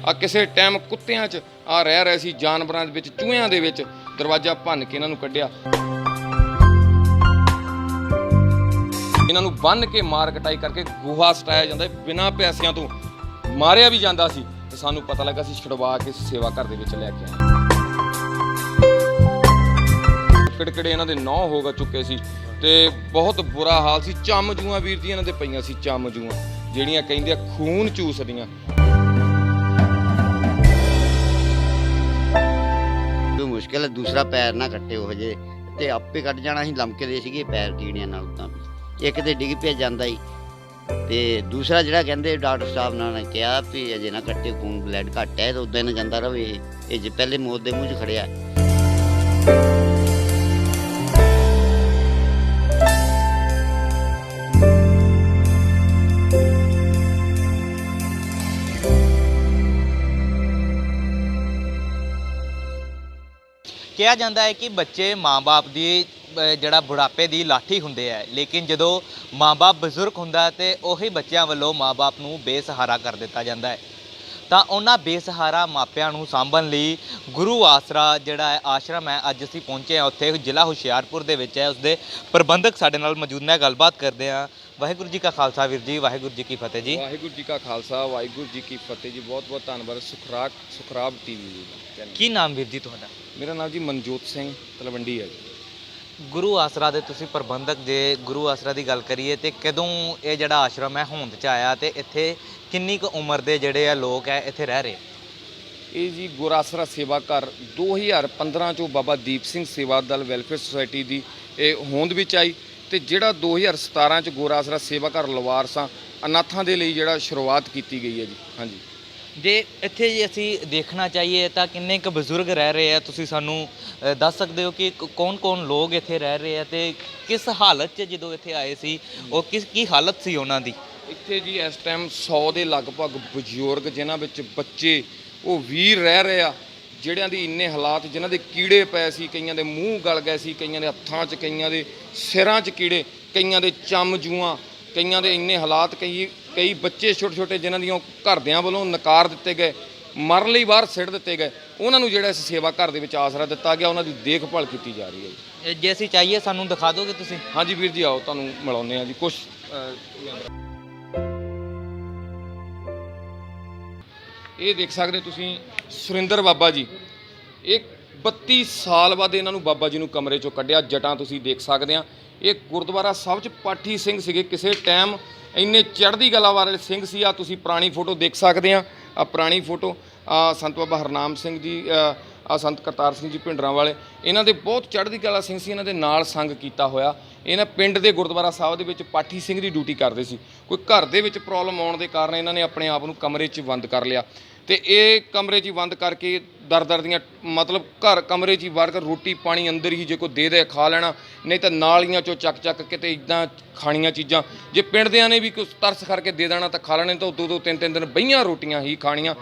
ਆ ਕਿਸੇ ਟਾਈਮ ਕੁੱਤਿਆਂ 'ਚ ਆ ਰਹਿ ਰਹੇ ਸੀ, ਜਾਨਵਰਾਂ ਦੇ ਵਿੱਚ, ਚੂਹਿਆਂ ਦੇ ਵਿੱਚ ਦਰਵਾਜ਼ਾ ਭੰਨ ਕੇ ਇਹਨਾਂ ਨੂੰ ਕੱਢਿਆ। ਇਹਨਾਂ ਨੂੰ ਬੰਨ੍ਹ ਕੇ ਮਾਰ ਕਟਾਈ ਕਰਕੇ ਗੋਹਾ ਸਟਾਇਆ ਜਾਂਦਾ, ਬਿਨਾਂ ਪੈਸਿਆਂ ਤੋਂ ਮਾਰਿਆ ਵੀ ਜਾਂਦਾ ਸੀ। ਤੇ ਸਾਨੂੰ ਪਤਾ ਲੱਗਾ ਸੀ, ਛੁਡਵਾ ਕੇ ਸੇਵਾ ਘਰ ਦੇ ਵਿੱਚ ਲੈ ਕੇ ਆਏ। ਕਿੜਕਿੜੇ ਇਹਨਾਂ ਦੇ 9 ਹੋ ਚੁੱਕੇ ਸੀ ਤੇ ਬਹੁਤ ਬੁਰਾ ਹਾਲ ਸੀ। ਚੰਮ ਜੂਆਂ ਵੀਰ ਜੀ ਇਹਨਾਂ ਦੇ ਪਈਆਂ ਸੀ, ਚੰਮ ਜੂਆਂ ਜਿਹੜੀਆਂ ਕਹਿੰਦੇ ਆ ਖੂਨ ਚੂਸਦੀਆਂ। ਮੁਸ਼ਕਿਲ ਹੈ, ਦੂਸਰਾ ਪੈਰ ਨਾ ਕੱਟੇ ਉਹ ਜੇ ਤੇ ਆਪੇ ਕੱਟ ਜਾਣਾ ਸੀ। ਲੰਮਕੇ ਦੇ ਸੀਗੇ ਪੈਰ ਕੀੜੀਆਂ ਨਾਲ, ਉਦਾਂ ਵੀ ਇੱਕ ਤੇ ਡਿੱਗ ਪਿਆ ਜਾਂਦਾ ਹੀ, ਤੇ ਦੂਸਰਾ ਜਿਹੜਾ ਕਹਿੰਦੇ ਡਾਕਟਰ ਸਾਹਿਬ ਨੇ ਕਿਹਾ ਵੀ ਅਜੇ ਨਾ ਕੱਟੇ, ਖੂਨ ਬਲੱਡ ਘੱਟ ਹੈ ਤੇ ਉਦਾਂ ਹੀ ਜਾਂਦਾ ਰਵੇ। ਇਹ ਜੇ ਪਹਿਲੇ ਮੌਤ ਦੇ ਮੂੰਹ 'ਚ ਖੜਿਆ। ਕਿਹਾ ਜਾਂਦਾ ਹੈ ਕਿ ਬੱਚੇ ਮਾਂ-ਬਾਪ ਦੀ ਜਿਹੜਾ ਬੁਢਾਪੇ ਦੀ ਲਾਠੀ ਹੁੰਦੇ ਆ, ਲੇਕਿਨ ਜਦੋਂ ਮਾਂ-ਬਾਪ ਬਜ਼ੁਰਗ ਹੁੰਦਾ ਤੇ ਉਹੀ ਬੱਚਿਆਂ ਵੱਲੋਂ ਮਾਂ-ਬਾਪ ਨੂੰ ਬੇਸਹਾਰਾ ਕਰ ਦਿੱਤਾ ਜਾਂਦਾ ਹੈ। ਤਾਂ ਉਹਨਾਂ ਬੇਸਹਾਰਾ ਮਾਪਿਆਂ ਨੂੰ ਸਾਂਭਣ ਲਈ ਗੁਰੂ ਆਸਰਾ ਜਿਹੜਾ ਹੈ ਆਸ਼ਰਮ ਹੈ, ਅੱਜ ਅਸੀਂ ਪਹੁੰਚੇ ਹਾਂ ਉੱਥੇ, ਜ਼ਿਲ੍ਹਾ ਹੁਸ਼ਿਆਰਪੁਰ ਦੇ ਵਿੱਚ ਹੈ। ਉਸਦੇ ਪ੍ਰਬੰਧਕ ਸਾਡੇ ਨਾਲ ਮੌਜੂਦ ਨੇ, ਗੱਲਬਾਤ ਕਰਦੇ ਹਾਂ। ਵਾਹਿਗੁਰੂ ਜੀ ਕਾ ਖਾਲਸਾ ਵੀਰ ਜੀ, ਵਾਹਿਗੁਰੂ ਜੀ ਕੀ ਫਤਿਹ ਜੀ। ਵਾਹਿਗੁਰੂ ਜੀ ਕਾ ਖਾਲਸਾ, ਵਾਹਿਗੁਰੂ ਜੀ ਕੀ ਫਤਿਹ ਜੀ। ਬਹੁਤ ਬਹੁਤ ਧੰਨਵਾਦ ਸੁਖਰਾਬ ਟੀਵੀ ਜੀ। ਕੀ ਨਾਮ ਵੀਰ ਜੀ ਤੁਹਾਡਾ? ਮੇਰਾ ਨਾਮ ਜੀ ਮਨਜੋਤ ਸਿੰਘ ਤਲਵੰਡੀ ਹੈ ਜੀ। ਗੁਰੂ ਆਸਰਾ ਦੇ ਤੁਸੀਂ ਪ੍ਰਬੰਧਕ ਜੇ, ਗੁਰੂ ਆਸਰਾ ਦੀ ਗੱਲ ਕਰੀਏ ਤੇ ਕਦੋਂ ਇਹ ਜਿਹੜਾ ਆਸ਼ਰਮ ਹੈ ਹੋਂਦ 'ਚ ਆਇਆ ਤੇ ਇੱਥੇ ਕਿੰਨੀ ਕੁ ਉਮਰ ਦੇ ਜਿਹੜੇ ਆ ਲੋਕ ਹੈ ਇੱਥੇ ਰਹਿ ਰਹੇ? ਇਹ ਜੀ ਗੁਰੂ ਆਸਰਾ ਸੇਵਾ ਘਰ 2015 ਚੋਂ ਬਾਬਾ ਦੀਪ ਸਿੰਘ ਸੇਵਾ ਦਲ ਵੈਲਫੇਅਰ ਸੁਸਾਇਟੀ ਦੀ ਇਹ ਹੋਂਦ ਵਿੱਚ ਆਈ, ਤੇ ਜਿਹੜਾ 2017 ਚ ਗੁਰੂ ਆਸਰਾ ਸੇਵਾ ਘਰ ਲਵਾਰਸਾਂ ਅਨਾਥਾਂ ਦੇ ਲਈ ਜਿਹੜਾ ਸ਼ੁਰੂਆਤ ਕੀਤੀ ਗਈ ਹੈ ਜੀ। ਹਾਂਜੀ, ਜੇ ਇੱਥੇ ਜੇ ਅਸੀਂ ਦੇਖਣਾ ਚਾਹੀਏ ਤਾਂ ਕਿੰਨੇ ਕੁ ਬਜ਼ੁਰਗ ਰਹਿ ਰਹੇ ਆ, ਤੁਸੀਂ ਸਾਨੂੰ ਦੱਸ ਸਕਦੇ ਹੋ ਕਿ ਕੌਣ-ਕੌਣ ਲੋਕ ਇੱਥੇ ਰਹਿ ਰਹੇ ਆ ਤੇ ਕਿਸ ਹਾਲਤ 'ਚ ਜਦੋਂ ਇੱਥੇ ਆਏ ਸੀ ਉਹ ਕੀ ਹਾਲਤ ਸੀ ਉਹਨਾਂ ਦੀ? ਇੱਥੇ ਜੀ ਇਸ ਟਾਈਮ 100 ਦੇ ਲਗਭਗ ਬਜ਼ੁਰਗ, ਜਿਨ੍ਹਾਂ ਵਿੱਚ ਬੱਚੇ ਉਹ ਵੀਰ ਰਹਿ ਰਹੇ ਆ, ਜਿਹੜਿਆਂ ਦੀ ਇੰਨੇ ਹਾਲਾਤ, ਜਿਨ੍ਹਾਂ ਦੇ ਕੀੜੇ ਪਏ ਸੀ, ਕਈਆਂ ਦੇ ਮੂੰਹ ਗਲ ਗਏ ਸੀ, ਕਈਆਂ ਦੇ ਹੱਥਾਂ 'ਚ, ਕਈਆਂ ਦੇ ਸਿਰਾਂ 'ਚ ਕੀੜੇ, ਕਈਆਂ ਦੇ ਚੰਮ ਜੂਆਂ, ਕਈਆਂ ਦੇ ਇੰਨੇ ਹਾਲਾਤ, ਕਈ ਬੱਚੇ ਛੋਟੇ-ਛੋਟੇ ਜਿਨ੍ਹਾਂ ਦੀਆਂ ਘਰਦਿਆਂ ਵੱਲੋਂ ਨਕਾਰ ਦਿੱਤੇ ਗਏ, ਮਰਨ ਲਈ ਬਾਹਰ ਸਿੱਟ ਦਿੱਤੇ ਗਏ, ਉਹਨਾਂ ਨੂੰ ਜਿਹੜਾ ਇਸ ਸੇਵਾ ਘਰ ਦੇ ਵਿੱਚ ਆਸਰਾ ਦਿੱਤਾ ਗਿਆ, ਉਹਨਾਂ ਦੀ ਦੇਖਭਾਲ ਕੀਤੀ ਜਾ ਰਹੀ ਹੈ ਜੀ। ਜੇ ਅਸੀਂ ਚਾਹੀਏ ਸਾਨੂੰ ਦਿਖਾ ਦੋਗੇ ਤੁਸੀਂ? ਹਾਂਜੀ ਵੀਰ ਜੀ, ਆਓ ਤੁਹਾਨੂੰ ਮਿਲਾਉਂਦੇ ਹਾਂ ਜੀ ਕੁਛ। ਇਹ ਦੇਖ ਸਕਦੇ ਤੁਸੀਂ ਸੁਰਿੰਦਰ ਬਾਬਾ ਜੀ, ਇਹ 32 ਸਾਲ ਬਾਅਦ ਇਹਨਾਂ ਨੂੰ ਬਾਬਾ ਜੀ ਨੂੰ ਕਮਰੇ ਚੋਂ ਕੱਢਿਆ। ਜਟਾਂ ਤੁਸੀਂ ਦੇਖ ਸਕਦੇ ਆ। ਇਹ ਗੁਰਦੁਆਰਾ ਸਾਹਿਬ 'ਚ ਪਾਠੀ ਸਿੰਘ ਸੀਗੇ ਕਿਸੇ ਟਾਈਮ, ਇੰਨੇ ਚੜ੍ਹਦੀ ਕਲਾ ਵਾਲੇ ਸਿੰਘ ਸੀ। ਆ ਤੁਸੀਂ ਪੁਰਾਣੀ ਫੋਟੋ ਦੇਖ ਸਕਦੇ ਆ, ਆ ਪੁਰਾਣੀ ਫੋਟੋ, ਸੰਤ ਬਾਬਾ ਹਰਨਾਮ ਸਿੰਘ ਜੀ, ਆ ਸੰਤ ਕਰਤਾਰ ਸਿੰਘ ਜੀ ਭਿੰਡਰਾਂ ਵਾਲੇ, ਇਹਨਾਂ ਦੇ ਬਹੁਤ ਚੜ੍ਹਦੀ ਕਲਾ ਸਿੰਘ ਸੀ। ਇਹਨਾਂ ਦੇ ਨਾਲ ਸੰਗ ਕੀਤਾ ਹੋਇਆ। ਇਹਨਾਂ ਪਿੰਡ ਦੇ ਗੁਰਦੁਆਰਾ ਸਾਹਿਬ ਦੇ ਵਿੱਚ ਪਾਠੀ ਸਿੰਘ ਦੀ ਡਿਊਟੀ ਕਰਦੇ ਸੀ। ਕੋਈ ਘਰ ਦੇ ਵਿੱਚ ਪ੍ਰੋਬਲਮ ਆਉਣ ਦੇ ਕਾਰਨ ਇਹਨਾਂ ਨੇ ਆਪਣੇ ਆਪ ਨੂੰ ਕਮਰੇ 'ਚ ਬੰਦ ਕਰ ਲਿਆ, ਤੇ ਇਹ ਕਮਰੇ 'ਚ ਹੀ ਬੰਦ ਕਰਕੇ ਦਰ ਦੀਆਂ ਮਤਲਬ ਕਮਰੇ 'ਚ ਹੀ ਵੜ ਕੇ ਰੋਟੀ ਪਾਣੀ ਅੰਦਰ ਹੀ ਜੇ ਕੋਈ ਦੇ ਖਾ ਲੈਣਾ, ਨਹੀਂ ਤਾਂ ਨਾਲੀਆਂ 'ਚੋਂ ਚੱਕ ਕਿਤੇ ਇੱਦਾਂ ਖਾਣੀਆਂ ਚੀਜ਼ਾਂ। ਜੇ ਪਿੰਡ ਦਿਆਂ ਨੇ ਵੀ ਕੁਛ ਤਰਸ ਕਰਕੇ ਦੇ ਦੇਣਾ ਤਾਂ ਖਾ ਲੈਣੇ, ਤਾਂ 2-2 3-3 ਦਿਨ ਬਈਆਂ ਰੋਟੀਆਂ ਹੀ ਖਾਣੀਆਂ।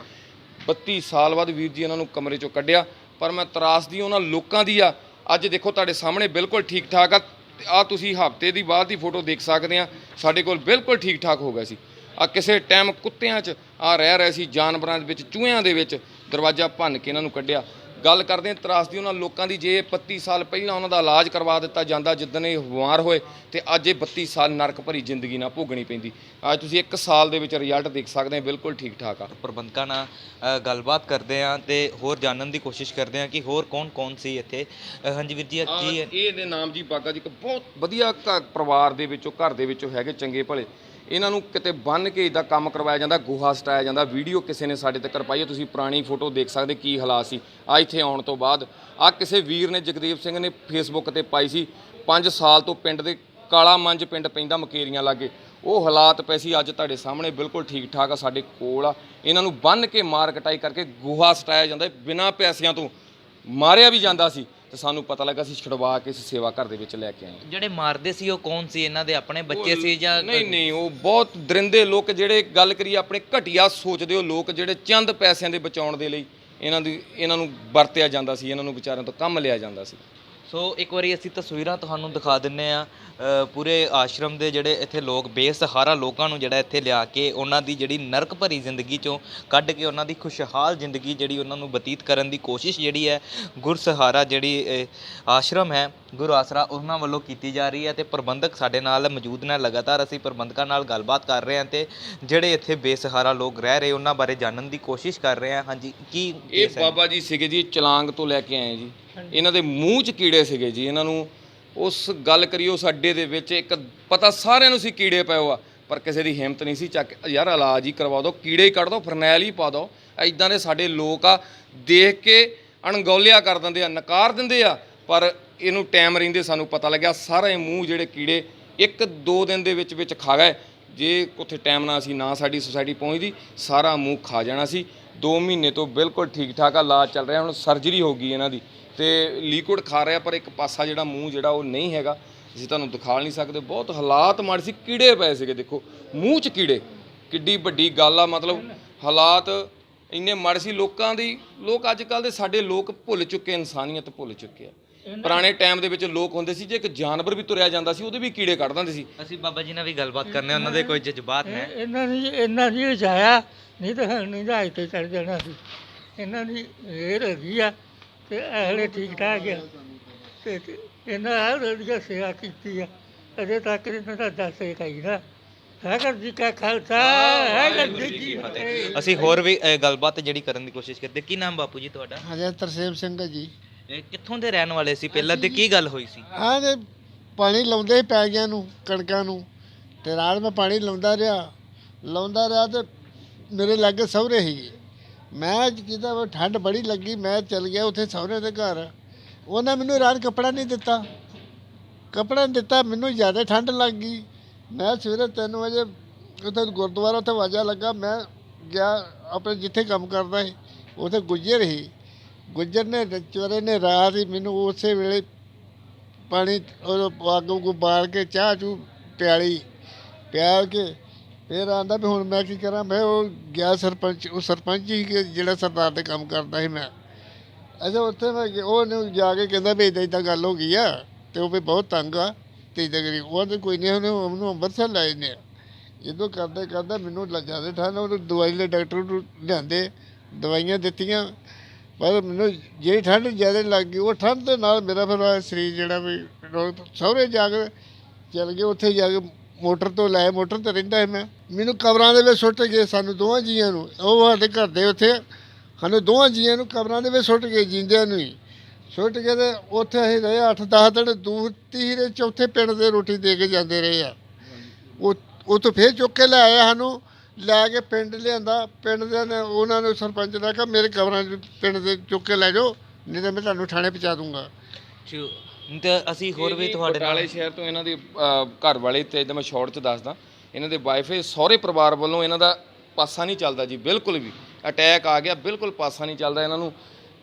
32 ਸਾਲ ਬਾਅਦ ਵੀਰ ਜੀ ਇਹਨਾਂ ਨੂੰ ਕਮਰੇ 'ਚੋਂ ਕੱਢਿਆ। ਪਰ ਮੈਂ ਤਰਾਸਦੀ ਉਹਨਾਂ ਲੋਕਾਂ ਦੀ ਆ। ਅੱਜ ਦੇਖੋ ਤੁਹਾਡੇ ਸਾਹਮਣੇ ਬਿਲਕੁਲ ਠੀਕ ਠਾਕ ਆ ਤੁਸੀਂ ਹਫ਼ਤੇ ਦੀ ਬਾਅਦ ਦੀ ਫੋਟੋ ਦੇਖ ਸਕਦੇ ਆ। ਸਾਡੇ ਕੋਲ ਬਿਲਕੁਲ ਠੀਕ ਠਾਕ ਹੋ ਗਿਆ ਸੀ। ਆ ਕਿਸੇ ਟਾਈਮ ਕੁੱਤਿਆਂ 'ਚ ਆ ਰਹਿ ਰਹੇ ਸੀ, ਜਾਨਵਰਾਂ ਦੇ ਵਿੱਚ, ਚੂਹਿਆਂ ਦੇ ਵਿੱਚ ਦਰਵਾਜ਼ਾ ਭੰਨ ਕੇ ਇਹਨਾਂ ਨੂੰ ਕੱਢਿਆ। ਗੱਲ ਕਰਦੇ ਹਾਂ ਤਰਾਸਦੀ ਉਹਨਾਂ ਲੋਕਾਂ ਦੀ। ਜੇ 32 ਸਾਲ ਪਹਿਲਾਂ ਉਹਨਾਂ ਦਾ ਇਲਾਜ ਕਰਵਾ ਦਿੱਤਾ ਜਾਂਦਾ ਜਿੱਦਣ ਇਹ ਬਿਮਾਰ ਹੋਏ, ਤੇ ਅੱਜ ਇਹ 32 ਸਾਲ ਨਰਕ ਭਰੀ ਜ਼ਿੰਦਗੀ ਨਾ ਭੋਗਣੀ ਪੈਂਦੀ। ਅੱਜ ਤੁਸੀਂ 1 ਸਾਲ ਦੇ ਵਿੱਚ ਰਿਜ਼ਲਟ ਦੇਖ ਸਕਦੇ ਹੋ, ਬਿਲਕੁਲ ਠੀਕ ਠਾਕ ਆ। ਪ੍ਰਬੰਧਕਾਂ ਨਾਲ ਗੱਲਬਾਤ ਕਰਦੇ ਹਾਂ ਤੇ ਹੋਰ ਜਾਣਨ ਦੀ ਕੋਸ਼ਿਸ਼ ਕਰਦੇ ਹਾਂ ਕਿ ਹੋਰ ਕੌਣ ਸੀ ਇੱਥੇ। ਹਾਂਜੀ ਵੀਰ ਜੀ, ਕੀ ਇਹਦੇ ਨਾਮ ਜੀ ਬਾਗਾ ਜੀ, ਇੱਕ ਬਹੁਤ ਵਧੀਆ ਪਰਿਵਾਰ ਦੇ ਵਿੱਚੋਂ, ਘਰ ਦੇ ਵਿੱਚੋਂ ਹੈਗੇ, ਚੰਗੇ ਭਲੇ। ਇਹਨਾਂ ਨੂੰ ਕਿਤੇ ਬੰਨ੍ਹ ਕੇ ਇੱਦਾਂ ਕੰਮ ਕਰਵਾਇਆ ਜਾਂਦਾ, ਗੋਹਾ ਸਟਾਇਆ ਜਾਂਦਾ। ਵੀਡੀਓ ਕਿਸੇ ਨੇ ਸਾਡੇ ਤੱਕ ਪਾਈ ਹੈ, ਤੁਸੀਂ ਪੁਰਾਣੀ ਫੋਟੋ ਦੇਖ ਸਕਦੇ ਕੀ ਹਾਲਾਤ ਸੀ ਆ ਇੱਥੇ ਆਉਣ ਤੋਂ ਬਾਅਦ। ਆ ਕਿਸੇ ਵੀਰ ਨੇ, ਜਗਦੀਪ ਸਿੰਘ ਨੇ ਫੇਸਬੁੱਕ ਤੇ ਪਾਈ ਸੀ, 5 ਸਾਲ ਤੋਂ ਪਿੰਡ ਦੇ ਕਾਲਾ ਮੰਜ ਪਿੰਡ ਪੈਂਦਾ ਮਕੇਰੀਆਂ ਲਾਗੇ, ਉਹ ਹਾਲਾਤ ਪਏ ਸੀ। ਅੱਜ ਤੁਹਾਡੇ ਸਾਹਮਣੇ ਬਿਲਕੁਲ ਠੀਕ ਠਾਕ ਆ, ਸਾਡੇ ਕੋਲ ਆ। ਇਹਨਾਂ ਨੂੰ ਬੰਨ੍ਹ ਕੇ ਮਾਰ ਕਟਾਈ ਕਰਕੇ ਗੋਹਾ ਸਟਾਇਆ ਜਾਂਦਾ, ਬਿਨਾਂ ਪੈਸਿਆਂ ਤੋਂ ਮਾਰਿਆ ਵੀ ਜਾਂਦਾ ਸੀ। ਤੇ ਸਾਨੂੰ ਪਤਾ ਲੱਗਾ ਸੀ, ਛੁਡਵਾ ਕੇ ਇਸ ਸੇਵਾ ਘਰ ਦੇ ਵਿੱਚ ਲੈ ਕੇ ਆਏ। ਜਿਹੜੇ ਮਾਰਦੇ ਸੀ ਉਹ ਕੌਣ ਸੀ? ਇਹਨਾਂ ਦੇ ਆਪਣੇ ਬੱਚੇ ਸੀ ਜਾਂ? ਨਹੀਂ, ਉਹ ਬਹੁਤ ਦਰਿੰਦੇ ਲੋਕ, ਜਿਹੜੇ ਗੱਲ ਕਰੀਏ ਆਪਣੇ ਘਟੀਆ ਸੋਚਦੇ ਹੋ ਲੋਕ, ਜਿਹੜੇ ਚੰਦ ਪੈਸਿਆਂ ਦੇ ਬਚਾਉਣ ਦੇ ਲਈ ਇਹਨਾਂ ਨੂੰ ਵਰਤਿਆ ਜਾਂਦਾ ਸੀ, ਇਹਨਾਂ ਨੂੰ ਵਿਚਾਰਿਆਂ ਤੋਂ ਕੰਮ ਲਿਆ ਜਾਂਦਾ ਸੀ। ਸੋ ਇੱਕ ਵਾਰੀ ਅਸੀਂ ਤਸਵੀਰਾਂ ਤੁਹਾਨੂੰ ਦਿਖਾ ਦਿੰਨੇ ਆ ਪੂਰੇ ਆਸ਼ਰਮ ਦੇ ਜਿਹੜੇ ਇੱਥੇ ਲੋਕ ਬੇਸਹਾਰਾ ਲੋਕਾਂ ਨੂੰ ਜਿਹੜਾ ਇੱਥੇ ਲਿਆ ਕੇ ਉਹਨਾਂ ਦੀ ਜਿਹੜੀ ਨਰਕ ਭਰੀ ਜ਼ਿੰਦਗੀ ਚੋਂ ਕੱਢ ਕੇ ਉਹਨਾਂ ਦੀ ਖੁਸ਼ਹਾਲ ਜ਼ਿੰਦਗੀ ਜਿਹੜੀ ਉਹਨਾਂ ਨੂੰ ਬਤੀਤ ਕਰਨ ਦੀ ਕੋਸ਼ਿਸ਼ ਜਿਹੜੀ ਹੈ ਗੁਰਸਹਾਰਾ ਜਿਹੜੀ ਆਸ਼ਰਮ ਹੈ ਗੁਰੂ ਆਸਰਾ ਉਹਨਾਂ ਵੱਲੋਂ ਕੀਤੀ ਜਾ ਰਹੀ ਹੈ ਤੇ ਪ੍ਰਬੰਧਕ ਸਾਡੇ ਨਾਲ ਮੌਜੂਦ ਨੇ। ਲਗਾਤਾਰ ਅਸੀਂ ਪ੍ਰਬੰਧਕਾਂ ਨਾਲ ਗੱਲਬਾਤ ਕਰ ਰਹੇ ਹਾਂ ਤੇ ਜਿਹੜੇ ਇੱਥੇ ਬੇਸਹਾਰਾ ਲੋਕ ਰਹਿ ਰਹੇ ਉਹਨਾਂ ਬਾਰੇ ਜਾਣਨ ਦੀ ਕੋਸ਼ਿਸ਼ ਕਰ ਰਹੇ ਹਾਂ। ਹਾਂਜੀ, ਕੀ ਇਹ ਬਾਬਾ ਜੀ ਸੀਗੇ ਜੀ, ਚਲਾਂਗ ਤੋਂ ਲੈ ਕੇ ਆਏ ਜੀ। ਇਹਨਾਂ ਦੇ ਮੂੰਹ 'ਚ ਕੀੜੇ ਸੀਗੇ ਜੀ। ਇਹਨਾਂ ਨੂੰ ਉਸ ਗੱਲ ਕਰੀਏ ਉਸ ਅੱਡੇ ਦੇ ਵਿੱਚ ਇੱਕ ਪਤਾ ਸਾਰਿਆਂ ਨੂੰ ਸੀ ਕੀੜੇ ਪਏ ਆ, ਪਰ ਕਿਸੇ ਦੀ ਹਿੰਮਤ ਨਹੀਂ ਸੀ ਚੱਕ ਯਾਰ ਇਲਾਜ ਹੀ ਕਰਵਾ ਦਿਓ, ਕੀੜੇ ਹੀ ਕੱਢ ਦਿਓ, ਫਰਨੈਲ ਹੀ ਪਾ ਦਿਓ। ਇੱਦਾਂ ਦੇ ਸਾਡੇ ਲੋਕ ਆ, ਦੇਖ ਕੇ ਅਣਗੌਲਿਆ ਕਰ ਦਿੰਦੇ ਆ, ਨਕਾਰ ਦਿੰਦੇ ਆ। ਪਰ ਇਹਨੂੰ ਟਾਈਮ ਰਹਿੰਦੇ ਸਾਨੂੰ ਪਤਾ ਲੱਗਿਆ ਸਾਰੇ ਮੂੰਹ ਜਿਹੜੇ ਕੀੜੇ 1-2 ਦਿਨ ਦੇ ਵਿੱਚ ਖਾ ਗਏ। ਜੇ ਉੱਥੇ ਟਾਈਮ ਨਾਲ ਅਸੀਂ ਨਾ ਸਾਡੀ ਸੁਸਾਇਟੀ ਪਹੁੰਚਦੀ ਸਾਰਾ ਮੂੰਹ ਖਾ ਜਾਣਾ ਸੀ। 2 ਮਹੀਨੇ ਤੋਂ ਬਿਲਕੁਲ ਠੀਕ ਠਾਕ ਆ, ਇਲਾਜ ਚੱਲ ਰਿਹਾ। ਹੁਣ ਸਰਜਰੀ ਹੋ ਗਈ ਇਹਨਾਂ ਦੀ ਤੇ ਲਿਕੁਇਡ ਖਾ ਰਿਹਾ, ਪਰ ਇੱਕ ਪਾਸਾ ਜਿਹੜਾ ਮੂੰਹ ਜਿਹੜਾ ਉਹ ਨਹੀਂ ਹੈਗਾ, ਅਸੀਂ ਤੁਹਾਨੂੰ ਦਿਖਾ ਨਹੀਂ ਸਕਦੇ। ਬਹੁਤ ਹਾਲਾਤ ਮਾੜੇ ਸੀ, ਕੀੜੇ ਪਏ ਸੀਗੇ। ਦੇਖੋ ਮੂੰਹ 'ਚ ਕੀੜੇ, ਕਿੱਡੀ ਵੱਡੀ ਗੱਲ ਆ। ਮਤਲਬ ਹਾਲਾਤ ਇੰਨੇ ਮਾੜੇ ਸੀ ਲੋਕਾਂ ਦੀ। ਲੋਕ ਅੱਜ ਕੱਲ੍ਹ ਦੇ ਸਾਡੇ ਲੋਕ ਭੁੱਲ ਚੁੱਕੇ, ਇਨਸਾਨੀਅਤ ਭੁੱਲ ਚੁੱਕੇ ਆ। ਪੁਰਾਣੇ ਟਾਈਮ ਦੇ ਵਿੱਚ ਲੋਕ ਹੁੰਦੇ ਸੀ ਜੇ ਇੱਕ ਜਾਨਵਰ ਵੀ ਤੁਰਿਆ ਜਾਂਦਾ ਸੀ ਉਹਦੇ ਵੀ ਕੀੜੇ ਕੱਢ ਦਿੰਦੇ ਸੀ। ਅਸੀਂ ਬਾਬਾ ਜੀ ਨਾਲ ਵੀ ਗੱਲਬਾਤ ਕਰਨੇ, ਉਹਨਾਂ ਦੇ ਕੋਈ ਜਜ਼ਬਾਤ ਨੇ। ਇਹਨਾਂ ਨੇ ਰਜਾਇਆ ਨਹੀਂ ਤਾਂ ਨਹੀਂ ਤਾਂ ਇੱਥੇ ਚੜ ਜਾਣਾ ਸੀ। ਇਹਨਾਂ ਦੀ ਇਹ ਹੈਗੀ ਆ ਤੇ ਅਗਲੇ ਠੀਕ ਠਾਕ ਆ ਤੇ ਇਹਨਾਂ ਆ ਵਧੀਆ ਸੇਵਾ ਕੀਤੀ ਆ। ਅਜੇ ਤੱਕ ਇਹਨਾਂ ਦਾ ਦੱਸ ਹੀ ਨਾ ਵਾਹਿਗੁਰੂ ਜੀ ਕਾ ਖਾਲਸਾ ਵਾਹਿਗੁਰੂ ਜੀ ਕੀ ਫਤਿਹ। ਅਸੀਂ ਹੋਰ ਵੀ ਗੱਲਬਾਤ ਜਿਹੜੀ ਕਰਨ ਦੀ ਕੋਸ਼ਿਸ਼ ਕਰਦੇ। ਕੀ ਨਾਮ ਬਾਪੂ ਜੀ ਤੁਹਾਡਾ? ਹਾਂਜੀ, ਤਰਸੇਮ ਸਿੰਘ ਹੈ ਜੀ। ਇਹ ਕਿੱਥੋਂ ਦੇ ਰਹਿਣ ਵਾਲੇ ਸੀ ਪਹਿਲਾਂ ਤੇ ਕੀ ਗੱਲ ਹੋਈ ਸੀ? ਹਾਂ ਤੇ ਪਾਣੀ ਲਾਉਂਦੇ ਸੀ ਪੈਗਿਆਂ ਨੂੰ, ਕਣਕਾਂ ਨੂੰ, ਤੇ ਰਾਤ ਮੈਂ ਪਾਣੀ ਲਾਉਂਦਾ ਰਿਹਾ ਤੇ ਮੇਰੇ ਲਾਗੇ ਸਹੁਰੇ ਸੀਗੇ। ਮੈਂ ਕਿਤਾ ਠੰਡ ਬੜੀ ਲੱਗੀ, ਮੈਂ ਚਲ ਗਿਆ ਉੱਥੇ ਸਹੁਰੇ ਦੇ ਘਰ। ਉਹਨਾਂ ਮੈਨੂੰ ਰਾਤ ਕੱਪੜਾ ਨਹੀਂ ਦਿੱਤਾ, ਮੈਨੂੰ ਜ਼ਿਆਦਾ ਠੰਡ ਲੱਗ ਗਈ। ਮੈਂ ਸਵੇਰੇ 3 ਵਜੇ ਉੱਥੇ ਗੁਰਦੁਆਰਾ ਉੱਥੇ ਵਾਜਾ ਲੱਗਾ, ਮੈਂ ਗਿਆ ਆਪਣੇ ਜਿੱਥੇ ਕੰਮ ਕਰਦਾ ਸੀ। ਉੱਥੇ ਗੁੱਜਰ ਨੇ ਚੋਰੇ ਨੇ ਰਾਤ ਹੀ ਮੈਨੂੰ ਉਸੇ ਵੇਲੇ ਪਾਣੀ ਅੱਗ ਉੱਗ ਬਾਲ ਕੇ ਚਾਹ ਚੂ ਪਿਆਲ ਕੇ ਫਿਰ ਆਂਦਾ ਵੀ ਹੁਣ ਮੈਂ ਕੀ ਕਰਾਂ। ਮੈਂ ਉਹ ਗਿਆ ਸਰਪੰਚ ਹੀ ਜਿਹੜਾ ਸਰਦਾਰ ਦੇ ਕੰਮ ਕਰਦਾ ਸੀ ਮੈਂ। ਅੱਛਾ, ਉੱਥੇ ਮੈਂ ਉਹਨੂੰ ਜਾ ਕੇ ਕਹਿੰਦਾ ਵੀ ਇੱਦਾਂ ਗੱਲ ਹੋ ਗਈ ਆ ਤੇ ਉਹ ਵੀ ਬਹੁਤ ਤੰਗ ਆ ਤੇ ਇੱਦਾਂ ਕਰੀ। ਉਹ ਤਾਂ ਕੋਈ ਨਹੀਂ, ਉਹਨੂੰ ਅੰਮ੍ਰਿਤਸਰ ਲੈ ਜਾਂਦੇ ਆ। ਜਦੋਂ ਕਰਦਾ ਮੈਨੂੰ ਜ਼ਿਆਦਾ ਠੰਡ, ਉਹਨੂੰ ਦਵਾਈ ਲਈ ਡਾਕਟਰ ਨੂੰ ਲਿਆਂਦੇ, ਦਵਾਈਆਂ ਦਿੱਤੀਆਂ, ਪਰ ਮੈਨੂੰ ਜਿਹੜੀ ਠੰਡ ਜ਼ਿਆਦਾ ਲੱਗ ਗਈ। ਉਹ ਠੰਡ ਦੇ ਨਾਲ ਮੇਰਾ ਫਿਰ ਸਰੀਰ ਜਿਹੜਾ ਵੀ ਸਹੁਰੇ ਜਾ ਕੇ ਚੱਲ ਗਏ। ਉੱਥੇ ਜਾ ਕੇ ਮੋਟਰ ਤੋਂ ਰਹਿੰਦਾ ਸੀ ਮੈਂ। ਮੈਨੂੰ ਕਬਰਾਂ ਦੇ ਵਿੱਚ ਸੁੱਟ ਗਏ ਸਾਨੂੰ ਦੋਵਾਂ ਜੀਆਂ ਨੂੰ। ਉਹ ਸਾਡੇ ਘਰ ਦੇ ਉੱਥੇ ਸਾਨੂੰ ਦੋਵਾਂ ਜੀਆਂ ਨੂੰ ਕਬਰਾਂ ਦੇ ਵਿੱਚ ਸੁੱਟ ਗਏ, ਜਿੰਦਿਆਂ ਨੂੰ ਹੀ ਸੁੱਟ ਕੇ। ਤੇ ਉੱਥੇ ਅਸੀਂ ਰਹੇ 8-10 ਦਿਨ ਦੂਰ। ਤੀਸਰੇ ਚੌਥੇ ਪਿੰਡ ਦੇ ਰੋਟੀ ਦੇ ਕੇ ਜਾਂਦੇ ਰਹੇ ਆ। ਉਹ ਤੋਂ ਫਿਰ ਚੁੱਕ ਕੇ ਲੈ ਆਇਆ, ਸਾਨੂੰ ਲੈ ਕੇ ਪਿੰਡ ਲਿਆਂਦਾ। ਪਿੰਡ ਦੇ ਨੇ ਉਹਨਾਂ ਨੂੰ ਸਰਪੰਚ ਨੇ ਕਿਹਾ ਮੇਰੇ ਕਬਰਾਂ 'ਚ ਪਿੰਡ ਦੇ ਚੁੱਕ ਕੇ ਲੈ ਜਾਓ, ਨਹੀਂ ਤਾਂ ਮੈਂ ਤੁਹਾਨੂੰ ਥਾਣੇ ਪਹੁੰਚਾ ਦੂੰਗਾ। ਤੇ ਅਸੀਂ ਹੋਰ ਵੀ ਤੁਹਾਡੇ ਨਾਲ ਬਟਾਲੇ ਸ਼ਹਿਰ ਤੋਂ ਇਹਨਾਂ ਦੇ ਘਰ ਵਾਲੇ ਤੇ ਇਦਾਂ ਮੈਂ ਸ਼ਾਰਟ 'ਚ ਦੱਸਦਾ, ਇਹਨਾਂ ਦੇ ਵਾਈਫ ਸਹੁਰੇ ਪਰਿਵਾਰ ਵੱਲੋਂ ਇਹਨਾਂ ਦਾ ਪਾਸਾ ਨਹੀਂ ਚੱਲਦਾ ਜੀ, ਬਿਲਕੁਲ ਵੀ। ਅਟੈਕ ਆ ਗਿਆ, ਬਿਲਕੁਲ ਪਾਸਾ ਨਹੀਂ ਚੱਲਦਾ ਇਹਨਾਂ ਨੂੰ।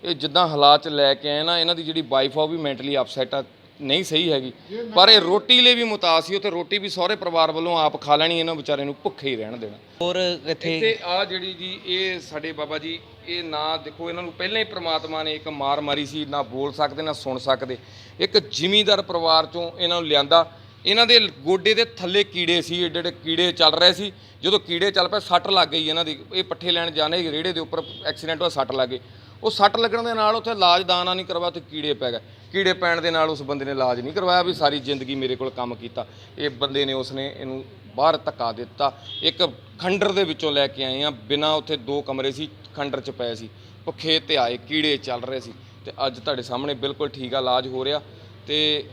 ਇਹ ਜਿੱਦਾਂ ਹਾਲਾਤ 'ਚ ਲੈ ਕੇ ਆਏ ਨਾ, ਇਹਨਾਂ ਦੀ ਜਿਹੜੀ ਵਾਈਫ ਆ ਉਹ ਵੀ ਮੈਂਟਲੀ ਅਪਸੈਟ ਆ, ਨਹੀਂ ਸਹੀ ਹੈਗੀ। ਪਰ ਇਹ ਰੋਟੀ ਲਈ ਵੀ ਮੁਤਾਜ ਸੀ, ਉੱਥੇ ਰੋਟੀ ਵੀ ਸਹੁਰੇ ਪਰਿਵਾਰ ਵੱਲੋਂ ਆਪ ਖਾ ਲੈਣੀ, ਇਹਨਾਂ ਵਿਚਾਰੇ ਨੂੰ ਭੁੱਖੇ ਹੀ ਰਹਿਣ ਦੇਣਾ। ਹੋਰ ਇੱਥੇ ਆ ਜਿਹੜੀ ਜੀ ਇਹ ਸਾਡੇ ਬਾਬਾ ਜੀ, ਇਹ ਨਾ ਦੇਖੋ, ਇਹਨਾਂ ਨੂੰ ਪਹਿਲਾਂ ਹੀ ਪ੍ਰਮਾਤਮਾ ਨੇ ਇੱਕ ਮਾਰ ਮਾਰੀ ਸੀ, ਨਾ ਬੋਲ ਸਕਦੇ ਨਾ ਸੁਣ ਸਕਦੇ। ਇੱਕ ਜ਼ਿਮੀਂਦਾਰ ਪਰਿਵਾਰ ਚੋਂ ਇਹਨਾਂ ਨੂੰ ਲਿਆਂਦਾ। ਇਹਨਾਂ ਦੇ ਗੋਡੇ ਦੇ ਥੱਲੇ ਕੀੜੇ ਸੀ, ਏਡੇ ਏਡੇ ਕੀੜੇ ਚੱਲ ਰਹੇ ਸੀ। ਜਦੋਂ ਕੀੜੇ ਚੱਲ ਪਏ, ਸੱਟ ਲੱਗ ਗਈ ਇਹਨਾਂ ਦੀ। ਇਹ ਪੱਠੇ ਲੈਣ ਜਾਣੇ ਰੇੜੇ ਦੇ ਉੱਪਰ, ਐਕਸੀਡੈਂਟ ਹੋਇਆ, ਸੱਟ ਲੱਗ ਗਈ। ਉਹ ਸੱਟ ਲੱਗਣ ਦੇ ਨਾਲ ਉੱਥੇ ਇਲਾਜ ਦਾਣਾ ਨਹੀਂ ਕਰਵਾ, ਤੇ ਕੀੜੇ ਪੈ ਗਏ। ਕੀੜੇ ਪੈਣ ਦੇ ਨਾਲ ਉਸ ਬੰਦੇ ਨੇ ਇਲਾਜ ਨਹੀਂ ਕਰਵਾਇਆ, ਵੀ ਸਾਰੀ ਜ਼ਿੰਦਗੀ ਮੇਰੇ ਕੋਲ ਕੰਮ ਕੀਤਾ। ਇਹ ਬੰਦੇ ਨੇ ਉਸਨੇ ਇਹਨੂੰ ਬਾਹਰ ਧੱਕਾ ਦਿੱਤਾ। ਇੱਕ ਖੰਡਰ ਦੇ ਵਿੱਚੋਂ ਲੈ ਕੇ ਆਏ ਆ, ਬਿਨਾਂ ਉੱਥੇ 2 ਕਮਰੇ ਸੀ, ਖੰਡਰ 'ਚ ਪਏ ਸੀ, ਭੁੱਖੇ ਤੇ ਆਏ, ਕੀੜੇ ਚੱਲ ਰਹੇ ਸੀ। ਤੇ ਅੱਜ ਤੁਹਾਡੇ ਸਾਹਮਣੇ ਬਿਲਕੁਲ ਠੀਕ ਆ, ਇਲਾਜ ਹੋ ਰਿਹਾ। ਤੇ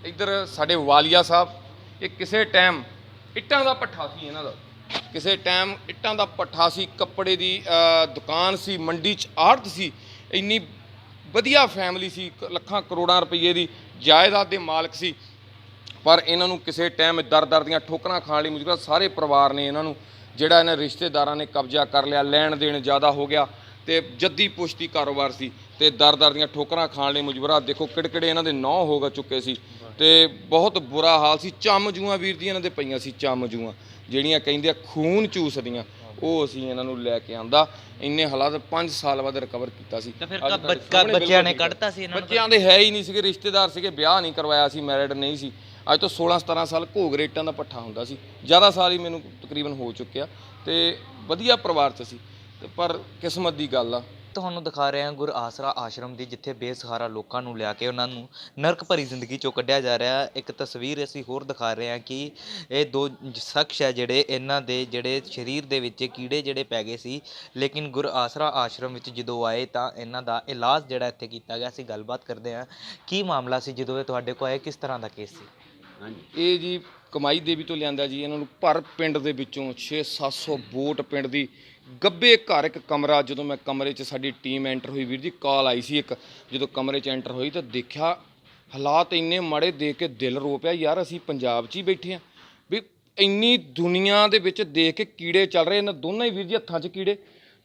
ਇੱਧਰ ਸਾਡੇ ਵਾਲੀਆ ਸਾਹਿਬ, ਇਹ ਕਿਸੇ ਟਾਈਮ ਇੱਟਾਂ ਦਾ ਭੱਠਾ ਸੀ ਇਹਨਾਂ ਦਾ, ਕਿਸੇ ਟਾਈਮ ਇੱਟਾਂ ਦਾ ਭੱਠਾ ਸੀ, ਕੱਪੜੇ ਦੀ ਦੁਕਾਨ ਸੀ, ਮੰਡੀ 'ਚ ਆੜਤ ਸੀ। ਇੰਨੀ ਵਧੀਆ ਫੈਮਿਲੀ ਸੀ, ਲੱਖਾਂ ਕਰੋੜਾਂ ਰੁਪਏ ਦੀ ਜਾਇਦਾਦ ਦੇ ਮਾਲਕ ਸੀ। ਪਰ ਇਹਨਾਂ ਨੂੰ ਕਿਸੇ ਟਾਈਮ ਦਰ ਦੀਆਂ ਠੋਕਰਾਂ ਖਾਣ ਲਈ ਮਜਬੂਰ। ਸਾਰੇ ਪਰਿਵਾਰ ਨੇ ਇਹਨਾਂ ਨੂੰ, ਜਿਹੜਾ ਇਹਨਾਂ ਰਿਸ਼ਤੇਦਾਰਾਂ ਨੇ ਕਬਜ਼ਾ ਕਰ ਲਿਆ, ਲੈਣ ਦੇਣ ਜ਼ਿਆਦਾ ਹੋ ਗਿਆ ਤੇ ਜੱਦੀ ਪੁਸ਼ਤੀ ਕਾਰੋਬਾਰ ਸੀ ਤੇ ਦਰ ਦੀਆਂ ਠੋਕਰਾਂ ਖਾਣ ਲਈ ਮਜਬੂਰ। ਦੇਖੋ ਕਿੜਕਿੜੇ ਇਹਨਾਂ ਦੇ 9 ਹੋ ਚੁੱਕੇ ਸੀ ਤੇ ਬਹੁਤ ਬੁਰਾ ਹਾਲ ਸੀ। ਚੰਮ ਜੂਆਂ ਵੀਰ ਦੀ ਇਹਨਾਂ ਦੇ ਪਈਆਂ ਸੀ, ਚੰਮ ਜੂਆਂ ਜਿਹੜੀਆਂ ਕਹਿੰਦੇ ਆ ਖੂਨ ਚੂਸਦੀਆਂ। ਉਹ ਅਸੀਂ ਇਹਨਾਂ ਨੂੰ ਲੈ ਕੇ ਆਂਦਾ। ਇੰਨੇ ਹਾਲਾਤ 5 ਸਾਲ ਬਾਅਦ ਰਿਕਵਰ ਕੀਤਾ ਸੀ। ਤਾਂ ਫਿਰ ਅੱਜ ਤੁਹਾਡੇ ਸਾਹਮਣੇ ਬੱਚਿਆਂ ਨੇ ਬਿਲਕੁਲ ਕੱਢਤਾ ਸੀ ਇਹਨਾਂ ਨੂੰ? ਬੱਚਿਆਂ ਦੇ ਹੈ ਹੀ ਨਹੀਂ ਸੀਗੇ, ਰਿਸ਼ਤੇਦਾਰ ਸੀਗੇ, ਵਿਆਹ ਨਹੀਂ ਕਰਵਾਇਆ ਸੀ, ਮੈਰਿਡ ਨਹੀਂ ਸੀ। ਅੱਜ ਤੋਂ 16-17 ਸਾਲ ਘੋਗ ਰੇਟਾਂ ਦਾ ਪੱਠਾ ਹੁੰਦਾ ਸੀ, ਜ਼ਿਆਦਾ ਸਾਲ ਹੀ ਮੈਨੂੰ ਤਕਰੀਬਨ ਹੋ ਚੁੱਕਿਆ ਤੇ ਵਧੀਆ ਪਰਿਵਾਰ 'ਚ ਸੀ ਤੇ ਪਰ ਕਿਸਮਤ ਦੀ ਗੱਲ ਆ। ਤੁਹਾਨੂੰ ਦਿਖਾ ਰਹੇ ਹਾਂ ਗੁਰ ਆਸਰਾ ਆਸ਼ਰਮ ਦੀ, ਜਿੱਥੇ ਬੇਸਹਾਰਾ ਲੋਕਾਂ ਨੂੰ ਲਿਆ ਕੇ ਉਹਨਾਂ ਨੂੰ ਨਰਕ ਭਰੀ ਜ਼ਿੰਦਗੀ ਚੋਂ ਕੱਢਿਆ ਜਾ ਰਿਹਾ। ਇੱਕ ਤਸਵੀਰ ਅਸੀਂ ਹੋਰ ਦਿਖਾ ਰਹੇ ਹਾਂ ਕਿ ਇਹ ਦੋ ਸ਼ਖਸ ਹੈ ਜਿਹੜੇ, ਇਹਨਾਂ ਦੇ ਜਿਹੜੇ ਸਰੀਰ ਦੇ ਵਿੱਚ ਕੀੜੇ ਜਿਹੜੇ ਪੈ ਗਏ ਸੀ, ਲੇਕਿਨ ਗੁਰ ਆਸਰਾ ਆਸ਼ਰਮ ਵਿੱਚ ਜਦੋਂ ਆਏ ਤਾਂ ਇਹਨਾਂ ਦਾ ਇਲਾਜ ਜਿਹੜਾ ਇੱਥੇ ਕੀਤਾ ਗਿਆ। ਅਸੀਂ ਗੱਲਬਾਤ ਕਰਦੇ ਹਾਂ, ਕੀ ਮਾਮਲਾ ਸੀ ਜਦੋਂ ਇਹ ਤੁਹਾਡੇ ਕੋਲ ਆਏ, ਕਿਸ ਤਰ੍ਹਾਂ ਦਾ ਕੇਸ ਸੀ? ਇਹ ਜੀ ਕਮਾਈ ਦੇਵੀ ਤੋਂ ਲਿਆਂਦਾ ਜੀ ਇਹਨਾਂ ਨੂੰ। ਭਰ ਪਿੰਡ ਦੇ ਵਿੱਚੋਂ 600-700 ਵੋਟ ਪਿੰਡ ਦੀ, ਗੱਬੇ ਘਰ ਇੱਕ ਕਮਰਾ। ਜਦੋਂ ਮੈਂ ਕਮਰੇ 'ਚ ਸਾਡੀ ਟੀਮ ਐਂਟਰ ਹੋਈ, ਵੀਰ ਜੀ ਕਾਲ ਆਈ ਸੀ ਇੱਕ, ਜਦੋਂ ਕਮਰੇ 'ਚ ਐਂਟਰ ਹੋਈ ਤਾਂ ਦੇਖਿਆ ਹਾਲਾਤ ਇੰਨੇ ਮਾੜੇ ਦੇਖ ਕੇ ਦਿਲ ਰੋ ਪਿਆ। ਯਾਰ ਅਸੀਂ ਪੰਜਾਬ 'ਚ ਹੀ ਬੈਠੇ ਹਾਂ ਵੀ ਇੰਨੀ ਦੁਨੀਆ ਦੇ ਵਿੱਚ ਦੇਖ ਕੇ ਕੀੜੇ ਚੱਲ ਰਹੇ। ਇਹਨਾਂ ਦੋਨਾਂ ਹੀ ਵੀਰ ਜੀ ਹੱਥਾਂ 'ਚ ਕੀੜੇ,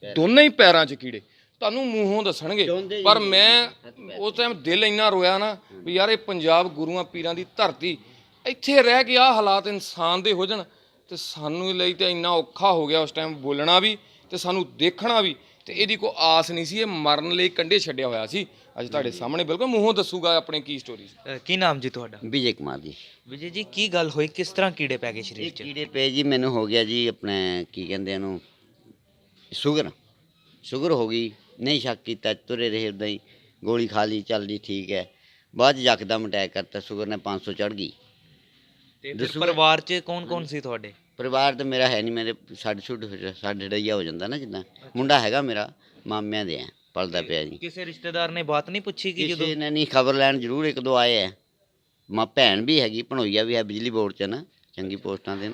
ਦੋਨਾਂ ਹੀ ਪੈਰਾਂ 'ਚ ਕੀੜੇ, ਤੁਹਾਨੂੰ ਮੂੰਹੋਂ ਦੱਸਣਗੇ। ਪਰ ਮੈਂ ਉਸ ਟਾਈਮ ਦਿਲ ਇੰਨਾ ਰੋਇਆ ਨਾ ਵੀ ਯਾਰ ਇਹ ਪੰਜਾਬ ਗੁਰੂਆਂ ਪੀਰਾਂ ਦੀ ਧਰਤੀ, ਇੱਥੇ ਰਹਿ ਕੇ ਆਹ ਹਾਲਾਤ ਇਨਸਾਨ ਦੇ ਹੋ ਜਾਣ ਤੇ ਸਾਨੂੰ ਲਈ ਤਾਂ ਇੰਨਾ ਔਖਾ ਹੋ ਗਿਆ ਉਸ ਟਾਈਮ ਬੋਲਣਾ ਵੀ ਤੇ ਸਾਨੂੰ ਦੇਖਣਾ ਵੀ। ਤੇ ਇਹਦੀ ਕੋਈ ਆਸ ਨਹੀਂ ਸੀ, ਇਹ ਮਰਨ ਲਈ ਕੰਢੇ ਛੱਡਿਆ ਹੋਇਆ ਸੀ। ਅੱਜ ਤੁਹਾਡੇ ਸਾਹਮਣੇ ਬਿਲਕੁਲ ਮੂੰਹੋਂ ਦੱਸੂਗਾ ਆਪਣੇ ਕੀ ਸਟੋਰੀ ਸੀ। ਕੀ ਨਾਮ ਜੀ ਤੁਹਾਡਾ? ਵਿਜੇ ਕੁਮਾਰ ਜੀ। ਵਿਜੇ ਜੀ, ਕੀ ਗੱਲ ਹੋਈ, ਕਿਸ ਤਰ੍ਹਾਂ ਕੀੜੇ ਪੈ ਗਏ ਇਹ ਸਰੀਰ 'ਚ? ਕੀੜੇ ਪਏ ਜੀ, ਮੈਨੂੰ ਹੋ ਗਿਆ ਜੀ ਆਪਣੇ ਕੀ ਕਹਿੰਦੇ ਇਹਨੂੰ, ਸ਼ੂਗਰ ਹੋ ਗਈ। ਨਹੀਂ ਸ਼ੱਕ ਕੀਤਾ, ਤੁਰੇ ਰਹੇ ਉੱਦਾਂ ਹੀ, ਗੋਲੀ ਖਾ ਲਈ, ਚੱਲਦੀ ਠੀਕ ਹੈ। ਬਾਅਦ 'ਚ ਯਕਦਮ ਅਟੈਕ ਕਰਤਾ, ਸ਼ੂਗਰ ਨੇ 500 ਚੜ੍ਹ ਗਈ। ਤੇ ਫਿਰ ਪਰਿਵਾਰ 'ਚ ਕੌਣ ਸੀ ਤੁਹਾਡੇ? ਪਰਿਵਾਰ ਤਾਂ ਮੇਰਾ ਹੈ ਨਹੀਂ, ਮੇਰੇ ਸਾਡੇ ਡਈਆ ਹੋ ਜਾਂਦਾ ਨਾ, ਜਿੱਦਾਂ ਮੁੰਡਾ ਹੈਗਾ ਮੇਰਾ, ਮਾਮਿਆਂ ਦੇ ਆ, ਪਲਦਾ ਪਿਆ ਜੀ। ਕਿਸੇ ਰਿਸ਼ਤੇਦਾਰ ਨੇ ਬਾਤ ਨਹੀਂ ਪੁੱਛੀ ਕਿ ਜਦੋਂ? ਕਿਸੇ ਨੇ ਨਹੀਂ, ਖਬਰ ਲੈਣ ਜ਼ਰੂਰ ਇੱਕ ਦੋ ਆਏ ਆ। ਭੈਣ ਵੀ ਹੈਗੀ, ਭਣੋਈਆ ਵੀ ਹੈ ਬਿਜਲੀ ਬੋਰਡ 'ਚ ਨਾ, ਚੰਗੀ ਪੋਸਟਾਂ 'ਤੇ,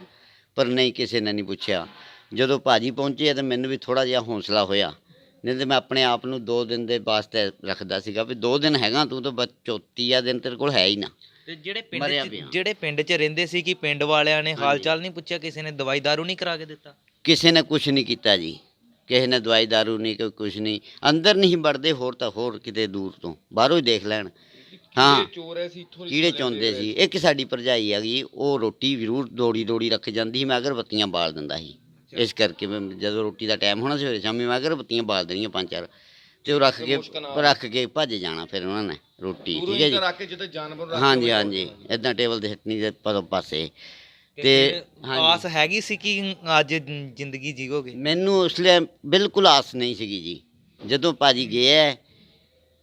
ਪਰ ਨਹੀਂ ਕਿਸੇ ਨੇ ਨਹੀਂ ਪੁੱਛਿਆ। ਜਦੋਂ ਭਾਜੀ ਪਹੁੰਚੇ ਤਾਂ ਮੈਨੂੰ ਵੀ ਥੋੜ੍ਹਾ ਜਿਹਾ ਹੌਸਲਾ ਹੋਇਆ, ਨਹੀਂ ਤਾਂ ਮੈਂ ਆਪਣੇ ਆਪ ਨੂੰ 2 ਦਿਨ ਦੇ ਵਾਸਤੇ ਰੱਖਦਾ ਸੀਗਾ ਵੀ 2 ਦਿਨ ਹੈਗਾ ਤੂੰ, ਤਾਂ ਚੌਥੀਆ ਦਿਨ ਤੇਰੇ ਕੋਲ ਹੈ ਹੀ ਨਾ। ਤੇ ਜਿਹੜੇ ਪਿੰਡ 'ਚ ਰਹਿੰਦੇ ਸੀ, ਕਿ ਪਿੰਡ ਵਾਲਿਆਂ ਨੇ ਹਾਲ ਚਾਲ ਨਹੀਂ ਪੁੱਛਿਆ? ਕਿਸੇ ਨੇ ਦਵਾਈ ਦਾਰੂ ਨਹੀਂ ਕਰਾ ਕੇ ਦਿੱਤਾ? ਕਿਸੇ ਨੇ ਕੁਝ ਨਹੀਂ ਕੀਤਾ ਜੀ, ਕਿਸੇ ਨੇ ਦਵਾਈ ਦਾਰੂ ਨਹੀਂ, ਕੋਈ ਕੁਝ ਨਹੀਂ। ਅੰਦਰ ਨਹੀਂ ਵੜਦੇ, ਹੋਰ ਤਾਂ ਹੋਰ ਕਿਤੇ ਦੂਰ ਤੋਂ ਬਾਹਰੋਂ ਹੀ ਦੇਖ ਲੈਣ। ਹਾਂ, ਕੀੜੇ ਚੁੰਦੇ ਸੀ। ਇੱਕ ਸਾਡੀ ਭਰਜਾਈ ਹੈਗੀ, ਉਹ ਰੋਟੀ ਜ਼ਰੂਰ ਦੌੜੀ ਰੱਖ ਜਾਂਦੀ ਸੀ, ਮੈਂ ਅਗਰਬੱਤੀਆਂ ਬਾਲ ਦਿੰਦਾ ਸੀ। ਇਸ ਕਰਕੇ ਮੈਂ ਜਦੋਂ ਰੋਟੀ ਦਾ ਟਾਈਮ ਹੋਣਾ ਸਵੇਰੇ ਸ਼ਾਮੀ, ਮੈਂ ਅਗਰਬੱਤੀਆਂ ਬਾਲ ਦੇਣੀਆਂ 5-4, ਤੇ ਉਹ ਰੱਖ ਕੇ ਭੱਜ ਜਾਣਾ ਫਿਰ ਉਹਨਾਂ ਨੇ ਰੋਟੀ। ਠੀਕ ਹੈ ਜੀ, ਹਾਂਜੀ, ਇਦਾਂ ਟੇਬਲ 'ਤੇ ਸਿੱਟਣੀ ਦੇ ਪਾਸੇ। ਤੇ ਆਸ ਹੈਗੀ ਸੀ ਕਿ ਅੱਜ ਜ਼ਿੰਦਗੀ ਜੀਵੋਗੇ? ਮੈਨੂੰ ਉਸ ਲਈ ਬਿਲਕੁਲ ਆਸ ਨਹੀਂ ਸੀਗੀ ਜੀ। ਜਦੋਂ ਭਾਜੀ ਗਿਆ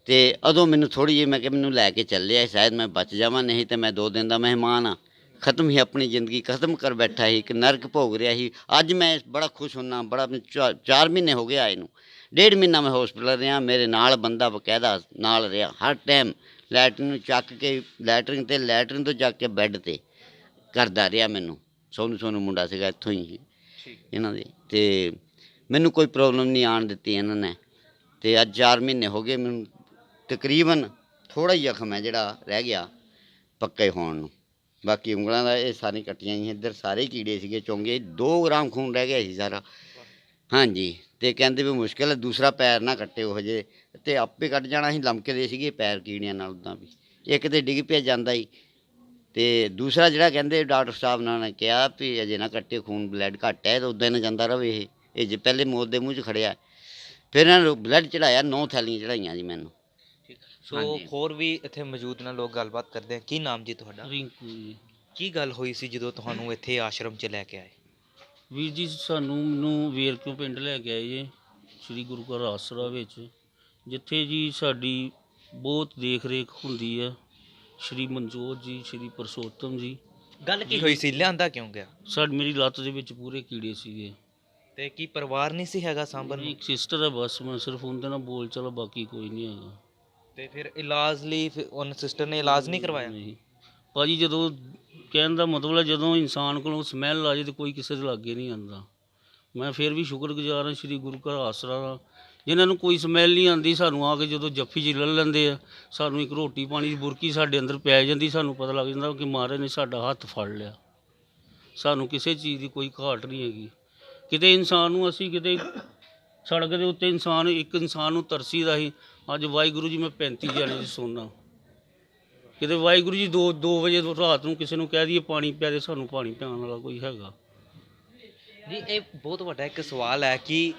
ਤੇ ਉਦੋਂ ਮੈਨੂੰ ਥੋੜ੍ਹੀ ਜਿਹੀ, ਮੈਂ ਕਿਹਾ ਮੈਨੂੰ ਲੈ ਕੇ ਚੱਲਿਆ, ਸ਼ਾਇਦ ਮੈਂ ਬਚ ਜਾਵਾਂ, ਨਹੀਂ ਤਾਂ ਮੈਂ 2 ਦਿਨ ਦਾ ਮਹਿਮਾਨ ਆ, ਖਤਮ ਹੀ ਆਪਣੀ ਜ਼ਿੰਦਗੀ ਖਤਮ ਕਰ ਬੈਠਾ ਸੀ, ਇੱਕ ਨਰਕ ਭੋਗ ਰਿਹਾ ਸੀ। ਅੱਜ ਮੈਂ ਬੜਾ ਖੁਸ਼ ਹੁੰਨਾ, ਬੜਾ 4 ਮਹੀਨੇ ਹੋ ਗਏ ਆਏ ਨੂੰ, 1.5 ਮਹੀਨਾ ਮੈਂ ਹੌਸਪੀਟਲ ਰਿਹਾ। ਮੇਰੇ ਨਾਲ ਬੰਦਾ ਬਕਾਇਦਾ ਨਾਲ ਰਿਹਾ ਹਰ ਟਾਈਮ, ਲੈਟਰਿਨ ਨੂੰ ਚੱਕ ਕੇ, ਲੈਟਰਿਨ ਤੋਂ ਚੱਕ ਕੇ ਬੈੱਡ 'ਤੇ ਕਰਦਾ ਰਿਹਾ ਮੈਨੂੰ। ਸੋਨੂੰ ਮੁੰਡਾ ਸੀਗਾ ਇੱਥੋਂ ਹੀ ਇਹਨਾਂ ਦੇ, ਤੇ ਮੈਨੂੰ ਕੋਈ ਪ੍ਰੋਬਲਮ ਨਹੀਂ ਆਉਣ ਦਿੱਤੀ ਇਹਨਾਂ ਨੇ। ਤੇ ਅੱਜ 4 ਮਹੀਨੇ ਹੋ ਗਏ ਮੈਨੂੰ, ਤਕਰੀਬਨ ਥੋੜ੍ਹਾ ਹੀ ਜ਼ਖਮ ਹੈ ਜਿਹੜਾ ਰਹਿ ਗਿਆ ਪੱਕੇ ਹੋਣ ਨੂੰ। ਬਾਕੀ ਉਂਗਲਾਂ ਦਾ ਇਹ ਸਾਰੀ ਕੱਟੀਆਂ ਗਈਆਂ, ਇੱਧਰ ਸਾਰੇ ਕੀੜੇ ਸੀਗੇ ਚੁੰਗੇ, 2 ਗ੍ਰਾਮ ਖੂਨ ਰਹਿ ਗਿਆ ਸੀ ਸਾਰਾ। ਹਾਂਜੀ, ਤੇ ਕਹਿੰਦੇ ਵੀ ਮੁਸ਼ਕਿਲ ਹੈ, ਦੂਸਰਾ ਪੈਰ ਨਾ ਕੱਟੇ ਉਹ ਜੇ, ਤੇ ਆਪੇ ਕੱਟ ਜਾਣਾ ਸੀ। ਲਮਕਦੇ ਸੀਗੇ ਪੈਰ ਕੀੜਿਆਂ ਨਾਲ ਉੱਦਾਂ ਵੀ, ਇੱਕ ਤੇ ਡਿੱਗ ਪਿਆ ਜਾਂਦਾ ਹੀ, ਤੇ ਦੂਸਰਾ ਜਿਹੜਾ ਕਹਿੰਦੇ ਡਾਕਟਰ ਸਾਹਿਬ ਨੇ ਕਿਹਾ ਵੀ ਅਜੇ ਨਾ ਕੱਟੇ, ਖੂਨ ਬਲੱਡ ਘੱਟ ਹੈ, ਤਾਂ ਉੱਦਾਂ ਹੀ ਜਾਂਦਾ ਰਹੇ। ਇਹ ਜੇ ਪਹਿਲੇ ਮੌਤ ਦੇ ਮੂੰਹ 'ਚ ਖੜਿਆ, ਫਿਰ ਇਹਨਾਂ ਨੂੰ ਬਲੱਡ ਚੜਾਇਆ, 9 ਥੈਲੀਆਂ ਚੜਾਈਆਂ ਜੀ ਮੈਨੂੰ। ਸੋ ਹੋਰ ਵੀ ਇੱਥੇ ਮੌਜੂਦ ਨੇ ਲੋਕ, ਗੱਲਬਾਤ ਕਰਦੇ ਆ। ਕੀ ਨਾਮ ਜੀ ਤੁਹਾਡਾ? ਰਿੰਕੂ ਜੀ। ਕੀ ਗੱਲ ਹੋਈ ਸੀ ਜਦੋਂ ਤੁਹਾਨੂੰ ਇੱਥੇ ਆਸ਼ਰਮ 'ਚ ਲੈ ਕੇ ਆਏ? ਵੀਰ ਜੀ, ਮੈਨੂੰ ਵੇਰਕਿਓਂ ਪਿੰਡ ਲੈ ਕੇ ਆਏ ਜੀ, ਸ੍ਰੀ ਗੁਰੂ ਘਰ ਆਸਰਾ ਵਿੱਚ, ਜਿੱਥੇ ਜੀ ਸਾਡੀ ਬਹੁਤ ਦੇਖ ਰੇਖ ਹੁੰਦੀ ਹੈ। ਸ਼੍ਰੀ ਮਨਜੋਤ ਜੀ, ਸ਼੍ਰੀ ਪਰਸੋਤਮ ਜੀ। ਗੱਲ ਕੀ ਹੋਈ ਸੀ, ਲਿਆਂਦਾ ਕਿਉਂ ਗਿਆ? ਮੇਰੀ ਲੱਤ ਦੇ ਵਿੱਚ ਪੂਰੇ ਕੀੜੇ ਸੀਗੇ। ਤੇ ਕੀ ਪਰਿਵਾਰ ਨਹੀਂ ਸੀ ਹੈਗਾ ਸਾਂਭਣ ਨੂੰ? ਇੱਕ ਸਿਸਟਰ ਹੈ ਬਸ, ਮੈਂ ਸਿਰਫ ਉਹਦੇ ਨਾਲ ਬੋਲ ਚਲੋ, ਬਾਕੀ ਕੋਈ ਨਹੀਂ ਹੈਗਾ। ਤੇ ਫਿਰ ਇਲਾਜ ਲਈ ਉਹਨ ਸਿਸਟਰ ਨੇ ਇਲਾਜ ਨਹੀਂ ਕਰਵਾਇਆ? ਨਹੀਂ ਭਾਜੀ, ਜਦੋਂ ਕਹਿਣ ਦਾ ਮਤਲਬ ਹੈ ਜਦੋਂ ਇਨਸਾਨ ਕੋਲੋਂ ਸਮੈਲ ਆ ਜਾਏ ਤਾਂ ਕੋਈ ਕਿਸੇ ਦੇ ਲਾਗੇ ਨਹੀਂ ਆਉਂਦਾ। ਮੈਂ ਫਿਰ ਵੀ ਸ਼ੁਕਰਗੁਜ਼ਾਰ ਹਾਂ ਸ਼੍ਰੀ ਗੁਰੂ ਘਰ ਆਸਰਾ ਦਾ, ਜਿਨ੍ਹਾਂ ਨੂੰ ਕੋਈ ਸਮੈਲ ਨਹੀਂ ਆਉਂਦੀ। ਸਾਨੂੰ ਆ ਕੇ ਜਦੋਂ ਜੱਫੀ 'ਚ ਲੈ ਲੈਂਦੇ ਆ, ਸਾਨੂੰ ਇੱਕ ਰੋਟੀ ਪਾਣੀ ਦੀ ਬੁਰਕੀ ਸਾਡੇ ਅੰਦਰ ਪੈ ਜਾਂਦੀ, ਸਾਨੂੰ ਪਤਾ ਲੱਗ ਜਾਂਦਾ ਕਿ ਮਹਾਰਾਜ ਨੇ ਸਾਡਾ ਹੱਥ ਫੜ ਲਿਆ। ਸਾਨੂੰ ਕਿਸੇ ਚੀਜ਼ ਦੀ ਕੋਈ ਘਾਟ ਨਹੀਂ ਹੈਗੀ। ਕਿਤੇ ਇਨਸਾਨ ਨੂੰ ਅਸੀਂ ਕਿਤੇ ਸੜਕ ਦੇ ਉੱਤੇ ਇੱਕ ਇਨਸਾਨ ਨੂੰ ਤਰਸੀ ਦਾ ਸੀ। ਅੱਜ ਵਾਹਿਗੁਰੂ ਜੀ ਮੈਂ 35 ਜਣੇ 'ਚ ਸੌਂਦਾ। ਕਿਤੇ ਵਾਹਿਗੁਰੂ ਜੀ 2 ਵਜੇ ਰਾਤ ਨੂੰ ਕਿਸੇ ਨੂੰ ਕਹਿ ਦਈਏ ਪਾਣੀ ਪਿਆ ਦੇ, ਸਾਨੂੰ ਪਾਣੀ ਪਿਆਉਣ ਵਾਲਾ ਕੋਈ ਹੈਗਾ। ਜੀ ਇਹ ਬਹੁਤ ਵੱਡਾ ਇੱਕ ਸਵਾਲ ਹੈ ਕਿ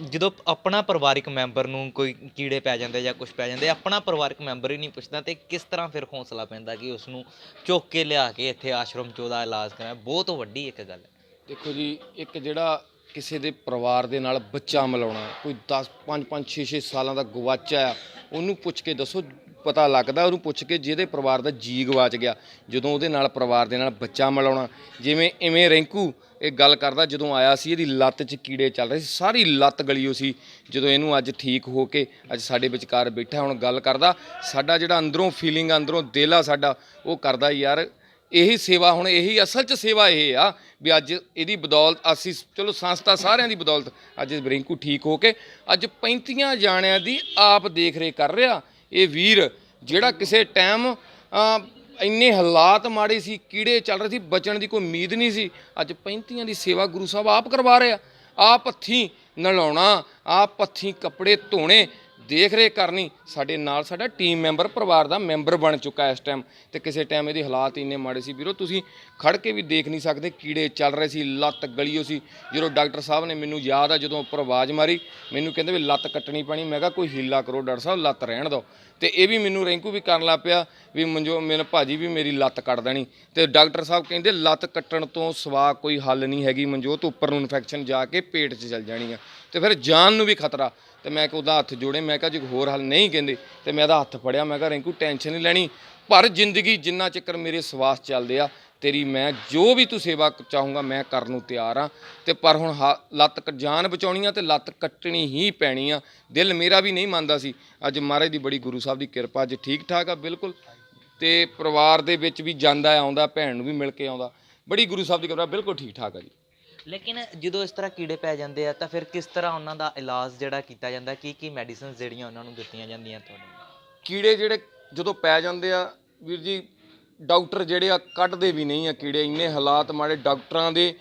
ਜਦੋਂ ਆਪਣਾ ਪਰਿਵਾਰਿਕ ਮੈਂਬਰ ਨੂੰ ਕੋਈ ਕੀੜੇ ਪੈ ਜਾਂਦੇ ਜਾਂ ਕੁਝ ਪੈ ਜਾਂਦੇ, ਆਪਣਾ ਪਰਿਵਾਰਿਕ ਮੈਂਬਰ ਹੀ ਨਹੀਂ ਪੁੱਛਦਾ ਤੇ ਕਿਸ ਤਰ੍ਹਾਂ ਫਿਰ ਹੌਸਲਾ ਪੈਂਦਾ ਕਿ ਉਸ ਨੂੰ ਚੁੱਕ ਕੇ ਲਿਆ ਕੇ ਇੱਥੇ ਆਸ਼ਰਮ 'ਚ ਉਹਦਾ ਇਲਾਜ ਕਰਾਂ। ਬਹੁਤ ਵੱਡੀ ਇੱਕ ਗੱਲ ਹੈ। ਦੇਖੋ ਜੀ, ਇੱਕ ਜਿਹੜਾ ਕਿਸੇ ਦੇ ਪਰਿਵਾਰ ਦੇ ਨਾਲ ਬੱਚਾ ਮਿਲਾਉਣਾ, ਕੋਈ 10 5 6 ਸਾਲਾਂ ਦਾ ਗਵਾਚਾ ਆ, ਉਹਨੂੰ ਪੁੱਛ ਕੇ ਦੱਸੋ, ਪਤਾ ਲੱਗਦਾ ਉਹਨੂੰ ਪੁੱਛ ਕੇ ਜਿਹਦੇ ਪਰਿਵਾਰ ਦਾ ਜੀ ਗਵਾਚ ਗਿਆ, ਜਦੋਂ ਉਹਦੇ ਨਾਲ ਪਰਿਵਾਰ ਦੇ ਨਾਲ ਬੱਚਾ ਮਿਲਾਉਣਾ। ਜਿਵੇਂ ਇਵੇਂ ਰਿੰਕੂ ਇਹ ਗੱਲ ਕਰਦਾ, ਜਦੋਂ ਆਇਆ ਸੀ ਇਹਦੀ ਲੱਤ 'ਚ ਕੀੜੇ ਚੱਲ ਰਹੇ ਸੀ, ਸਾਰੀ ਲੱਤ ਗਲੀ ਹੋ ਸੀ। ਜਦੋਂ ਇਹਨੂੰ ਅੱਜ ਠੀਕ ਹੋ ਕੇ ਅੱਜ ਸਾਡੇ ਵਿਚਕਾਰ ਬੈਠਾ, ਹੁਣ ਗੱਲ ਕਰਦਾ, ਸਾਡਾ ਜਿਹੜਾ ਅੰਦਰੋਂ ਫੀਲਿੰਗ, ਅੰਦਰੋਂ ਦਿਲ ਆ ਸਾਡਾ, ਉਹ ਕਰਦਾ ਯਾਰ ਇਹੀ ਸੇਵਾ, ਹੁਣ ਇਹੀ ਅਸਲ 'ਚ ਸੇਵਾ ਇਹ ਆ ਵੀ ਅੱਜ ਇਹਦੀ ਬਦੌਲਤ ਅਸੀਂ, ਚਲੋ ਸੰਸਥਾ ਸਾਰਿਆਂ ਦੀ ਬਦੌਲਤ ਅੱਜ ਰਿੰਕੂ ਠੀਕ ਹੋ ਕੇ ਅੱਜ 35 ਜਾਣਿਆਂ ਦੀ ਆਪ ਦੇਖ ਰੇਖ ਕਰ ਰਿਹਾ। ਇਹ ਵੀਰ ਜਿਹੜਾ ਕਿਸੇ ਟਾਈਮ ਇੰਨੇ ਹਾਲਾਤ ਮਾੜੇ ਸੀ, ਕੀੜੇ ਚੱਲ ਰਹੇ ਸੀ, ਬਚਣ ਦੀ ਕੋਈ ਉਮੀਦ ਨਹੀਂ ਸੀ, ਅੱਜ 35 ਦੀ ਸੇਵਾ ਗੁਰੂ ਸਾਹਿਬ ਆਪ ਕਰਵਾ ਰਹੇ ਆ। ਆਪ ਹੱਥੀਂ ਨਲਾਉਣਾ, ਆਪ ਹੱਥੀਂ ਕੱਪੜੇ ਧੋਣੇ, ਦੇਖ ਰੇਖ ਕਰਨੀ। ਸਾਡੇ ਨਾਲ ਸਾਡਾ ਟੀਮ ਮੈਂਬਰ, ਪਰਿਵਾਰ ਦਾ ਮੈਂਬਰ ਬਣ ਚੁੱਕਾ ਇਸ ਟਾਈਮ। ਤੇ ਕਿਸੇ ਟਾਈਮ ਇਹਦੇ ਹਾਲਾਤ ਇੰਨੇ ਮਾੜੇ ਸੀ ਵੀਰੋ, ਤੁਸੀਂ ਖੜ ਕੇ ਵੀ ਦੇਖ ਨਹੀਂ ਸਕਦੇ, ਕੀੜੇ ਚੱਲ ਰਹੇ ਸੀ, ਲੱਤ ਗਲੀ ਹੋ ਸੀ। ਜਦੋਂ ਡਾਕਟਰ ਸਾਹਿਬ ਨੇ, ਮੈਨੂੰ ਯਾਦ ਆ ਜਦੋਂ ਉੱਪਰ ਆਵਾਜ਼ ਮਾਰੀ, ਮੈਨੂੰ ਕਹਿੰਦੇ ਵੀ ਲੱਤ ਕੱਟਣੀ ਪੈਣੀ। ਮੈਂ ਕਿਹਾ ਕੋਈ ਹੀਲਾ ਕਰੋ ਡਾਕਟਰ ਸਾਹਿਬ, ਲੱਤ ਰਹਿਣ ਦਿਓ। ਤੇ ਇਹ ਵੀ ਮੈਨੂੰ ਰਿੰਕੂ ਵੀ ਕਰਨ ਲੱਗ ਪਿਆ ਵੀ ਮੇਰੇ ਭਾਜੀ ਵੀ ਮੇਰੀ ਲੱਤ ਕੱਟ ਦੇਣੀ। ਤੇ ਡਾਕਟਰ ਸਾਹਿਬ ਕਹਿੰਦੇ ਲੱਤ ਕੱਟਣ ਤੋਂ ਸਿਵਾ ਕੋਈ ਹੱਲ ਨਹੀਂ ਹੈਗੀ ਮਨਜੋਤ, ਉੱਪਰ ਨੂੰ ਇਨਫੈਕਸ਼ਨ ਜਾ ਕੇ ਪੇਟ 'ਚ ਚਲ ਜਾਣੀ ਆ ਤੇ ਫਿਰ ਜਾਨ ਨੂੰ ਵੀ ਖਤਰਾ। ਤੇ ਮੈਂ ਉਹਦਾ ਹੱਥ ਜੋੜੇ, ਮੈਂ ਕਿਹਾ ਜੇ ਹੋਰ ਹੱਲ ਨਹੀਂ ਕਹਿੰਦੇ, ਤੇ ਮੈਂ ਉਹਦਾ ਹੱਥ ਫੜਿਆ, ਮੈਂ ਕਿਹਾ ਰਿੰਕੂ ਟੈਨਸ਼ਨ ਨਹੀਂ ਲੈਣੀ, ਪਰ ਜ਼ਿੰਦਗੀ ਜਿੰਨਾ ਚਿਰ ਮੇਰੇ ਸਵਾਸ ਚੱਲਦੇ ਆ, ਤੇਰੀ ਮੈਂ ਜੋ ਵੀ ਤੂੰ ਸੇਵਾ ਚਾਹੂੰਗਾ ਮੈਂ ਕਰਨ ਨੂੰ ਤਿਆਰ ਆ। ਤੇ ਪਰ ਹੁਣ ਲੱਤ ਜਾਨ ਬਚਾਉਣੀ ਆ ਤੇ ਲੱਤ ਕੱਟਣੀ ਹੀ ਪੈਣੀ ਆ। ਦਿਲ ਮੇਰਾ ਵੀ ਨਹੀਂ ਮੰਨਦਾ ਸੀ, ਅੱਜ ਮਹਾਰਾਜ ਦੀ ਬੜੀ, ਗੁਰੂ ਸਾਹਿਬ ਦੀ ਕਿਰਪਾ, ਅੱਜ ਠੀਕ ਠਾਕ ਆ ਬਿਲਕੁਲ। ਤੇ ਪਰਿਵਾਰ ਦੇ ਵਿੱਚ ਵੀ ਜਾਂਦਾ ਆਉਂਦਾ, ਭੈਣ ਨੂੰ ਵੀ ਮਿਲ ਕੇ ਆਉਂਦਾ, ਬੜੀ ਗੁਰੂ ਸਾਹਿਬ ਦੀ ਕਿਰਪਾ, ਬਿਲਕੁਲ ਠੀਕ ਠਾਕ ਆ ਜੀ। ਲੇਕਿਨ ਜਦੋਂ ਇਸ ਤਰ੍ਹਾਂ ਕੀੜੇ ਪੈ ਜਾਂਦੇ ਆ ਤਾਂ ਫਿਰ ਕਿਸ ਤਰ੍ਹਾਂ ਉਹਨਾਂ ਦਾ ਇਲਾਜ ਜਿਹੜਾ ਕੀਤਾ ਜਾਂਦਾ, ਕੀ ਮੈਡੀਸਿਨਸ ਜਿਹੜੀਆਂ ਉਹਨਾਂ ਨੂੰ ਦਿੱਤੀਆਂ ਜਾਂਦੀਆਂ ਤੁਹਾਨੂੰ? ਕੀੜੇ ਜਿਹੜੇ ਜਦੋਂ ਪੈ ਜਾਂਦੇ ਆ ਵੀਰ ਜੀ, ਡਾਕਟਰ ਜਿਹੜੇ ਆ ਕੱਢਦੇ ਵੀ ਨਹੀਂ ਆ ਕੀੜੇ, ਇੰਨੇ ਹਾਲਾਤ ਮਾੜੇ, ਡਾਕਟਰਾਂ ਦੇ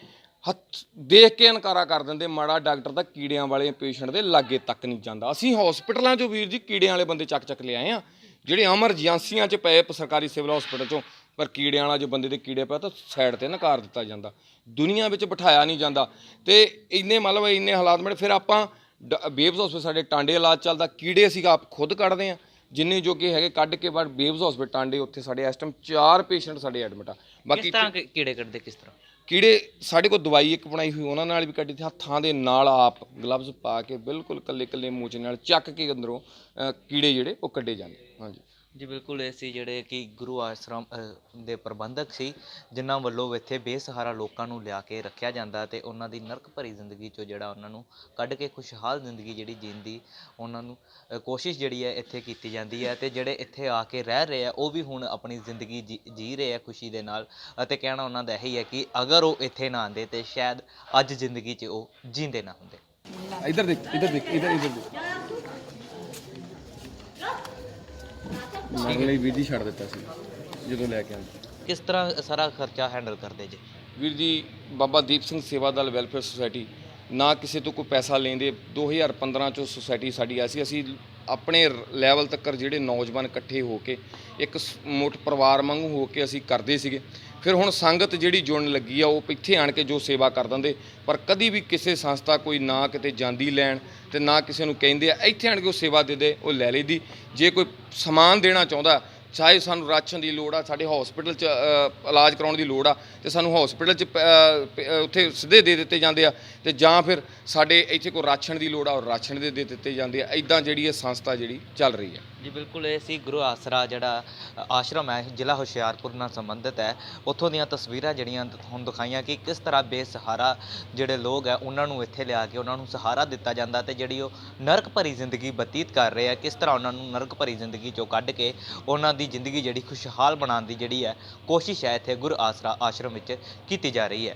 ਹੱਥ ਦੇਖ ਕੇ ਇਨਕਾਰਾ ਕਰ ਦਿੰਦੇ। ਮਾੜਾ ਡਾਕਟਰ ਤਾਂ ਕੀੜਿਆਂ ਵਾਲੇ ਪੇਸ਼ੈਂਟ ਦੇ ਲਾਗੇ ਤੱਕ ਨਹੀਂ ਜਾਂਦਾ। ਅਸੀਂ ਹਸਪੀਟਲਾਂ 'ਚੋਂ ਵੀਰ ਜੀ ਕੀੜਿਆਂ ਵਾਲੇ ਬੰਦੇ ਚੱਕ ਲਿਆਏ ਆ, ਜਿਹੜੇ ਐਮਰਜੈਂਸੀਆਂ 'ਚ ਪਏ ਸਰਕਾਰੀ ਸਿਵਲ ਹਸਪੀਟਲ 'ਚੋਂ, ਪਰ ਕੀੜਿਆਂ ਵਾਲਾ ਜੋ ਬੰਦੇ ਦੇ ਕੀੜੇ ਪਿਆ ਤਾਂ ਸਾਈਡ 'ਤੇ ਨਕਾਰ ਦਿੱਤਾ ਜਾਂਦਾ, ਦੁਨੀਆ ਵਿੱਚ ਬਿਠਾਇਆ ਨਹੀਂ ਜਾਂਦਾ। ਤੇ ਇੰਨੇ ਮਤਲਬ ਇੰਨੇ ਹਾਲਾਤ ਮਾੜੇ, ਫਿਰ ਆਪਾਂ ਬੇਬਸ ਹਸਪੀਟਲ ਸਾਡੇ ਟਾਂਡੇ ਇਲਾਜ ਚੱਲਦਾ, ਕੀੜੇ ਅਸੀਂ ਆਪ ਖੁਦ ਕੱਢਦੇ ਆ, ਜਿੰਨੇ ਜੋਗੇ ਹੈਗੇ ਕੱਢ ਕੇ। ਬਾਅਦ ਬੇਬਸ ਹਸਪੀਟਲ ਟਾਂਡੇ, ਉੱਥੇ ਸਾਡੇ ਇਸ ਟਾਈਮ 4 ਪੇਸ਼ੈਂਟ ਸਾਡੇ ਐਡਮਿਟ ਆ। ਬਾਕੀ ਕਿਸ ਤਰ੍ਹਾਂ ਕੀੜੇ ਕੱਢਦੇ, ਕਿਸ ਤਰ੍ਹਾਂ? ਕੀੜੇ ਸਾਡੇ ਕੋਲ ਦਵਾਈ ਇੱਕ ਬਣਾਈ ਹੋਈ, ਉਹਨਾਂ ਨਾਲ ਵੀ ਕੱਢੀ ਤੇ ਹੱਥਾਂ ਦੇ ਨਾਲ ਆਪ ਗਲਵਜ਼ ਪਾ ਕੇ ਬਿਲਕੁਲ ਕੱਲੇ ਮੂੰਹ ਨਾਲ ਚੱਕ ਕੇ ਅੰਦਰੋਂ ਕੀੜੇ ਜਿਹੜੇ ਉਹ ਕੱਢੇ ਜਾਂਦੇ। ਹਾਂਜੀ ਜੀ ਬਿਲਕੁਲ, ਇਹ ਸੀ ਜਿਹੜੇ ਕਿ ਗੁਰੂ ਆਸ਼ਰਮ ਦੇ ਪ੍ਰਬੰਧਕ ਸੀ, ਜਿਨ੍ਹਾਂ ਵੱਲੋਂ ਇੱਥੇ ਬੇਸਹਾਰਾ ਲੋਕਾਂ ਨੂੰ ਲਿਆ ਕੇ ਰੱਖਿਆ ਜਾਂਦਾ ਤੇ ਉਹਨਾਂ ਦੀ ਨਰਕ ਭਰੀ ਜ਼ਿੰਦਗੀ 'ਚੋਂ ਜਿਹੜਾ ਉਹਨਾਂ ਨੂੰ ਕੱਢ ਕੇ ਖੁਸ਼ਹਾਲ ਜ਼ਿੰਦਗੀ ਜਿਹੜੀ ਜੀਣ ਦੀ ਉਹਨਾਂ ਨੂੰ ਕੋਸ਼ਿਸ਼ ਜਿਹੜੀ ਹੈ ਇੱਥੇ ਕੀਤੀ ਜਾਂਦੀ ਹੈ। ਤੇ ਜਿਹੜੇ ਇੱਥੇ ਆ ਕੇ ਰਹਿ ਰਹੇ ਆ ਉਹ ਵੀ ਹੁਣ ਆਪਣੀ ਜ਼ਿੰਦਗੀ ਜੀ ਰਹੇ ਆ ਖੁਸ਼ੀ ਦੇ ਨਾਲ। ਅਤੇ ਕਹਿਣਾ ਉਹਨਾਂ ਦਾ ਇਹੀ ਹੈ ਕਿ ਅਗਰ ਉਹ ਇੱਥੇ ਨਾ ਆਉਂਦੇ ਤੇ ਸ਼ਾਇਦ ਅੱਜ ਜ਼ਿੰਦਗੀ 'ਚ ਉਹ ਜੀਂਦੇ ਨਾ ਹੁੰਦੇ। ਇੱਧਰ ਦੇਖ ਲਈ ਵੀਰ ਜੀ ਛੱਡ ਦਿੱਤਾ ਸੀ ਜਦੋਂ ਲੈ ਕੇ ਆਉਂਦੇ। ਕਿਸ ਤਰ੍ਹਾਂ ਸਾਰਾ ਖਰਚਾ ਹੈਂਡਲ ਕਰਦੇ ਜੀ? ਵੀਰ ਜੀ ਬਾਬਾ ਦੀਪ ਸਿੰਘ ਸੇਵਾ ਦਲ ਵੈਲਫੇਅਰ ਸੁਸਾਇਟੀ ਨਾ ਕਿਸੇ ਤੋਂ ਕੋਈ ਪੈਸਾ ਲੈਂਦੇ। 2015 ਚੋਂ ਸੁਸਾਇਟੀ ਸਾਡੀ ਆਈ ਸੀ, ਅਸੀਂ ਆਪਣੇ ਲੈਵਲ ਤੱਕ ਜਿਹੜੇ ਨੌਜਵਾਨ ਇਕੱਠੇ ਹੋ ਕੇ ਇੱਕ ਮੋਟ ਪਰਿਵਾਰ ਵਾਂਗੂ ਹੋ ਕੇ ਅਸੀਂ ਕਰਦੇ ਸੀਗੇ। ਫਿਰ ਹੁਣ ਸੰਗਤ ਜਿਹੜੀ ਜੁੜਨ ਲੱਗੀ ਆ, ਉਹ ਇੱਥੇ ਆਣ ਕੇ ਜੋ ਸੇਵਾ ਕਰ ਦਿੰਦੇ, ਪਰ ਕਦੀ ਵੀ ਕਿਸੇ ਸੰਸਥਾ ਕੋਈ ਨਾ ਕਿਤੇ ਜਾਂਦੀ ਲੈਣ ਤੇ ਨਾ ਕਿਸੇ ਨੂੰ ਕਹਿੰਦੇ ਆ, ਇੱਥੇ ਆਣ ਕੇ ਉਹ ਸੇਵਾ ਦੇ ਦੇ, ਉਹ ਲੈ ਲਈਦੀ। ਜੇ ਕੋਈ ਸਮਾਨ ਦੇਣਾ ਚਾਹੁੰਦਾ, ਚਾਹੇ ਸਾਨੂੰ ਰਾਸ਼ਨ ਦੀ ਲੋੜ ਆ, ਸਾਡੇ ਹਸਪੀਟਲ 'ਚ ਇਲਾਜ ਕਰਾਉਣ ਦੀ ਲੋੜ ਆ ਤੇ ਸਾਨੂੰ ਹਸਪੀਟਲ 'ਚ ਉੱਥੇ ਸਿੱਧੇ ਦੇ ਦਿੱਤੇ ਜਾਂਦੇ ਆ, ਤੇ ਜਾਂ ਫਿਰ ਸਾਡੇ ਇੱਥੇ ਕੋਈ ਰਾਸ਼ਨ ਦੀ ਲੋੜ ਆ, ਉਹ ਰਾਸ਼ਨ ਦੇ ਦਿੱਤੇ ਜਾਂਦੇ ਆ। ਇੱਦਾਂ ਜਿਹੜੀ ਇਹ ਸੰਸਥਾ ਜਿਹੜੀ ਚੱਲ ਰਹੀ ਹੈ ਜੀ ਬਿਲਕੁਲ, ਇਹ ਸੀ ਗੁਰੂ ਆਸਰਾ ਜਿਹੜਾ ਆਸ਼ਰਮ ਹੈ, ਜ਼ਿਲ੍ਹਾ ਹੁਸ਼ਿਆਰਪੁਰ ਨਾਲ ਸੰਬੰਧਿਤ ਹੈ। ਉੱਥੋਂ ਦੀਆਂ ਤਸਵੀਰਾਂ ਜਿਹੜੀਆਂ ਹੁਣ ਦਿਖਾਈਆਂ ਕਿ ਕਿਸ ਤਰ੍ਹਾਂ ਬੇਸਹਾਰਾ ਜਿਹੜੇ ਲੋਕ ਹੈ ਉਹਨਾਂ ਨੂੰ ਇੱਥੇ ਲਿਆ ਕੇ ਉਹਨਾਂ ਨੂੰ ਸਹਾਰਾ ਦਿੱਤਾ ਜਾਂਦਾ ਤੇ ਜਿਹੜੀ ਉਹ ਨਰਕ ਭਰੀ ਜ਼ਿੰਦਗੀ ਬਤੀਤ ਕਰ ਰਹੇ ਆ, ਕਿਸ ਤਰ੍ਹਾਂ ਉਹਨਾਂ ਨੂੰ ਨਰਕ ਭਰੀ ਜ਼ਿੰਦਗੀ 'ਚੋਂ ਕੱਢ ਕੇ ਉਹਨਾਂ ਦੀ ਜ਼ਿੰਦਗੀ ਜਿਹੜੀ ਖੁਸ਼ਹਾਲ ਬਣਾਉਣ ਦੀ ਜਿਹੜੀ ਹੈ ਕੋਸ਼ਿਸ਼ ਹੈ ਇੱਥੇ ਗੁਰੂ ਆਸਰਾ ਆਸ਼ਰਮ ਵਿੱਚ ਕੀਤੀ ਜਾ ਰਹੀ ਹੈ।